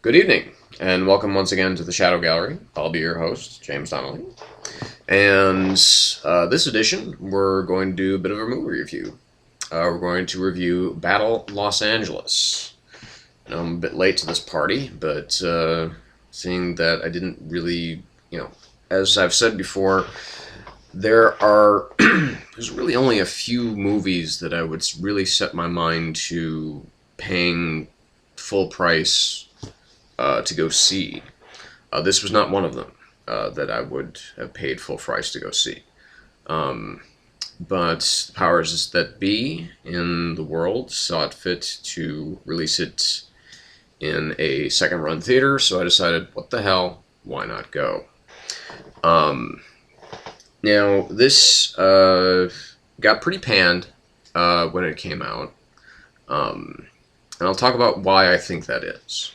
Good evening, and welcome once again to the Shadow Gallery. I'll be your host, James Donnelly. And this edition, we're going to do a bit of a movie review. We're going to review Battle Los Angeles. Now, I'm a bit late to this party, but seeing that I didn't really, as I've said before, there's really only a few movies that I would really set my mind to paying full price to go see. This was not one of them that I would have paid full price to go see. But the powers that be in the world saw it fit to release it in a second run theater, so I decided, what the hell, why not go? Now, this got pretty panned when it came out, and I'll talk about why I think that is.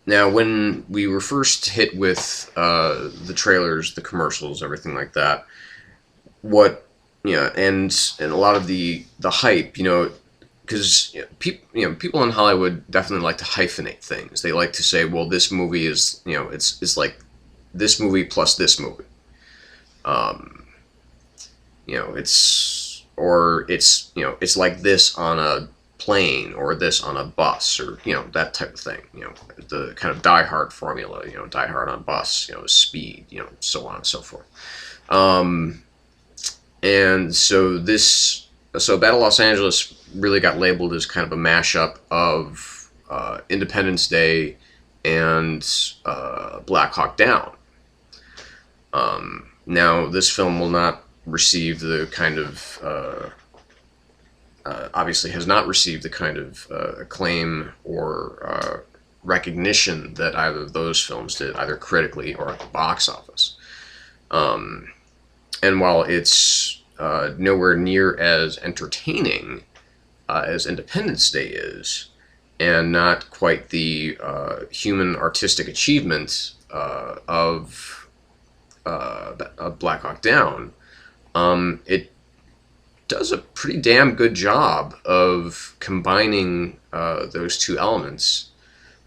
Now, when we were first hit with the trailers, the commercials, everything like that, and a lot of the hype, because people in Hollywood definitely like to hyphenate things. They like to say, well, this movie is, it's like this movie plus this movie. It's like this on a plane or this on a bus or that type of thing, the kind of Die Hard formula, Die Hard on bus, speed, so on and so forth. And so Battle Los Angeles really got labeled as kind of a mashup of Independence Day and Black Hawk Down. Now, this film will not receive the kind of obviously has not received the kind of acclaim or recognition that either of those films did, either critically or at the box office. And while it's nowhere near as entertaining as Independence Day is, and not quite the human artistic achievement of Black Hawk Down, it does a pretty damn good job of combining those two elements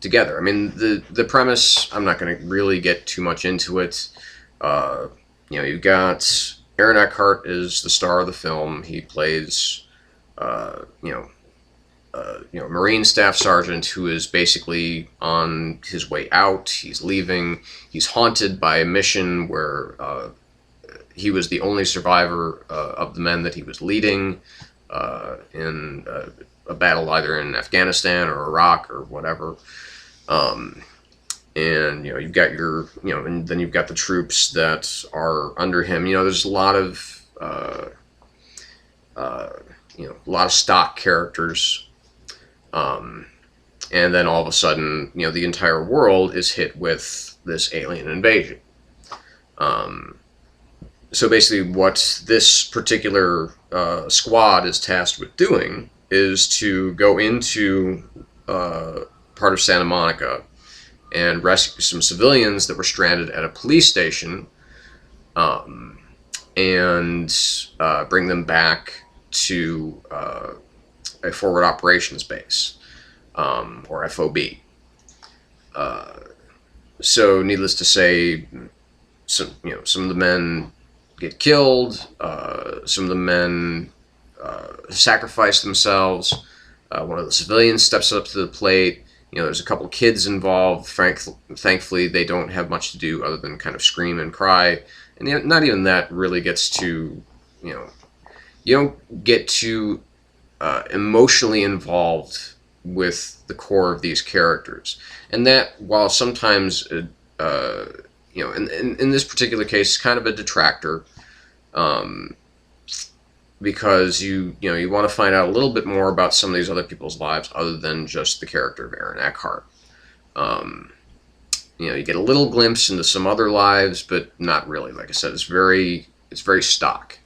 together. I mean, the premise, I'm not going to really get too much into it. You've got Aaron Eckhart is the star of the film. He plays, Marine Staff Sergeant who is basically on his way out. He's leaving. He's haunted by a mission where he was the only survivor of the men that he was leading in a battle either in Afghanistan or Iraq or whatever. And you've got and then you've got the troops that are under him. There's a lot of stock characters. And then all of a sudden, the entire world is hit with this alien invasion. So basically what this particular squad is tasked with doing is to go into part of Santa Monica and rescue some civilians that were stranded at a police station and bring them back to a forward operations base, or FOB. So needless to say, some of the men get killed. Some of the men sacrifice themselves. One of the civilians steps up to the plate. There's a couple kids involved. Thankfully, they don't have much to do other than kind of scream and cry. And not even that really gets to, you don't get too emotionally involved with the core of these characters. And that, while sometimes in this particular case, kind of a detractor, because you want to find out a little bit more about some of these other people's lives other than just the character of Aaron Eckhart. You get a little glimpse into some other lives, but not really. Like I said, it's very stock.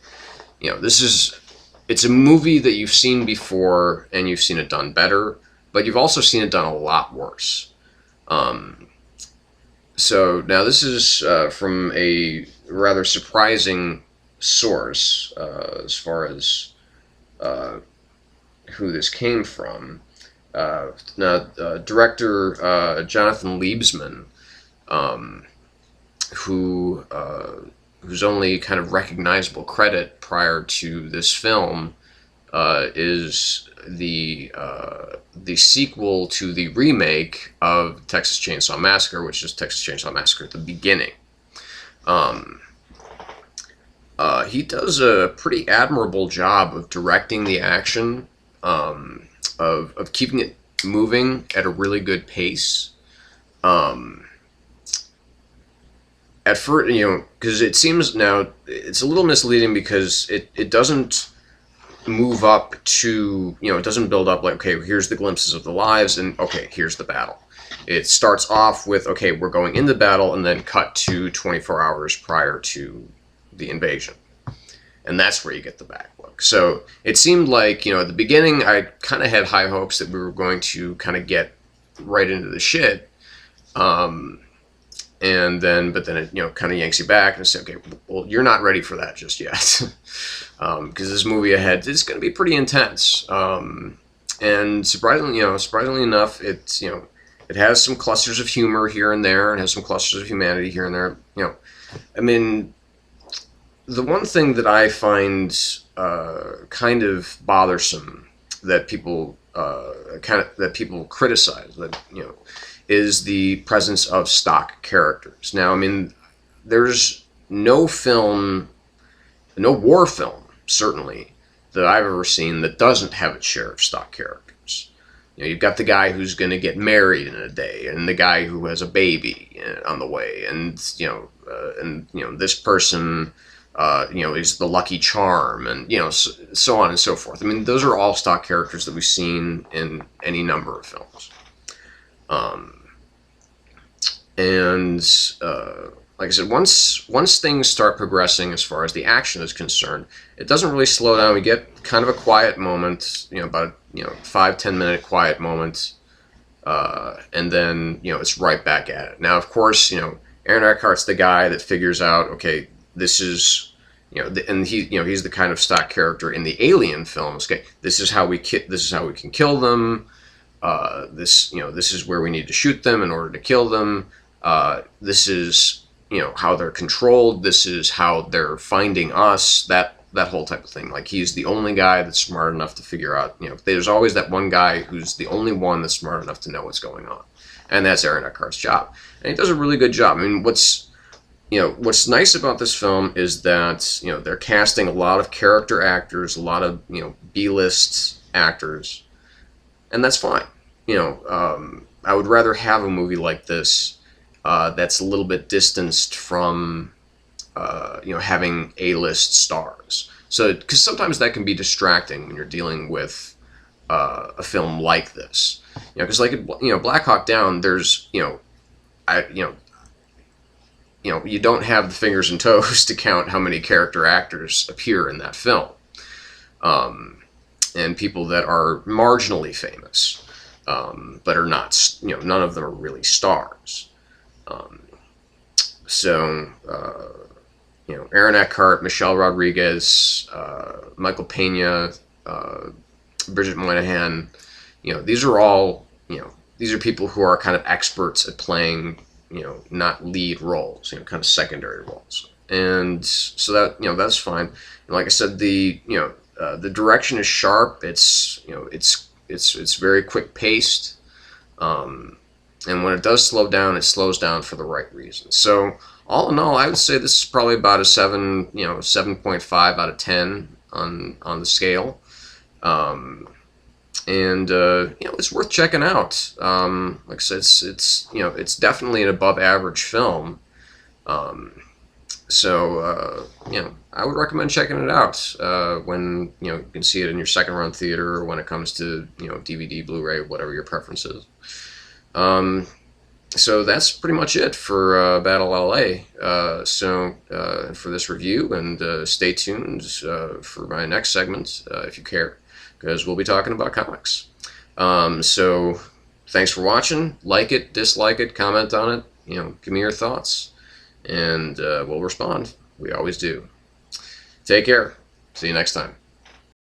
It's a movie that you've seen before and you've seen it done better, but you've also seen it done a lot worse. So now this is from a rather surprising source as far as who this came from. Director Jonathan Liebsman, um, who whose only kind of recognizable credit prior to this film is the sequel to the remake of Texas Chainsaw Massacre, which is Texas Chainsaw Massacre: The Beginning. Um, he does a pretty admirable job of directing the action, of keeping it moving at a really good pace. Um, at first, because it seems now it's a little misleading because it doesn't move up to, it doesn't build up like, okay, here's the glimpses of the lives and okay, here's the battle. It starts off with, okay, we're going into battle, and then cut to 24 hours prior to the invasion. And that's where you get the back look. So it seemed like, at the beginning, I kind of had high hopes that we were going to kind of get right into the shit. But then it, kind of yanks you back and say, okay, well, you're not ready for that just yet. Because this movie ahead is going to be pretty intense. And surprisingly enough, it's, it has some clusters of humor here and there, and has some clusters of humanity here and there. I mean, the one thing that I find kind of bothersome that people criticize, that is the presence of stock characters. Now, I mean, there's no war film certainly that I've ever seen that doesn't have its share of stock characters. You've got the guy who's going to get married in a day, and the guy who has a baby on the way, and this person, is the lucky charm, and so on and so forth. I mean, those are all stock characters that we've seen in any number of films. Like I said, once things start progressing as far as the action is concerned, it doesn't really slow down. We get kind of a quiet moment, about 5-10 minute quiet moment, and then it's right back at it. Now, of course, Aaron Eckhart's the guy that figures out, okay, this is and he's the kind of stock character in the Alien films. Okay, this is how we can kill them. This is where we need to shoot them in order to kill them. This is how they're controlled. This is how they're finding us. That whole type of thing. Like, he's the only guy that's smart enough to figure out. There's always that one guy who's the only one that's smart enough to know what's going on, and that's Aaron Eckhart's job. And he does a really good job. I mean, what's nice about this film is that they're casting a lot of character actors, a lot of B-list actors, and that's fine. I would rather have a movie like this that's a little bit distanced from having A-list stars. So, because sometimes that can be distracting when you're dealing with a film like this. Because Black Hawk Down, there's you don't have the fingers and toes to count how many character actors appear in that film, and people that are marginally famous, but are not. None of them are really stars. Aaron Eckhart, Michelle Rodriguez, Michael Pena, Bridget Moynihan, these are all, these are people who are kind of experts at playing, not lead roles, kind of secondary roles. And so that, that's fine. And like I said, the direction is sharp. It's very quick paced. And when it does slow down, it slows down for the right reasons. So all in all, I would say this is probably about a 7.5 out of 10 on the scale. It's worth checking out. Like I said, it's definitely an above average film. I would recommend checking it out when you can see it in your second run theater, or when it comes to DVD, Blu-ray, whatever your preference is. So that's pretty much it for Battle LA. For this review, and stay tuned for my next segment if you care, because we'll be talking about comics. So thanks for watching. Like it, dislike it, comment on it. Give me your thoughts, and we'll respond. We always do. Take care. See you next time.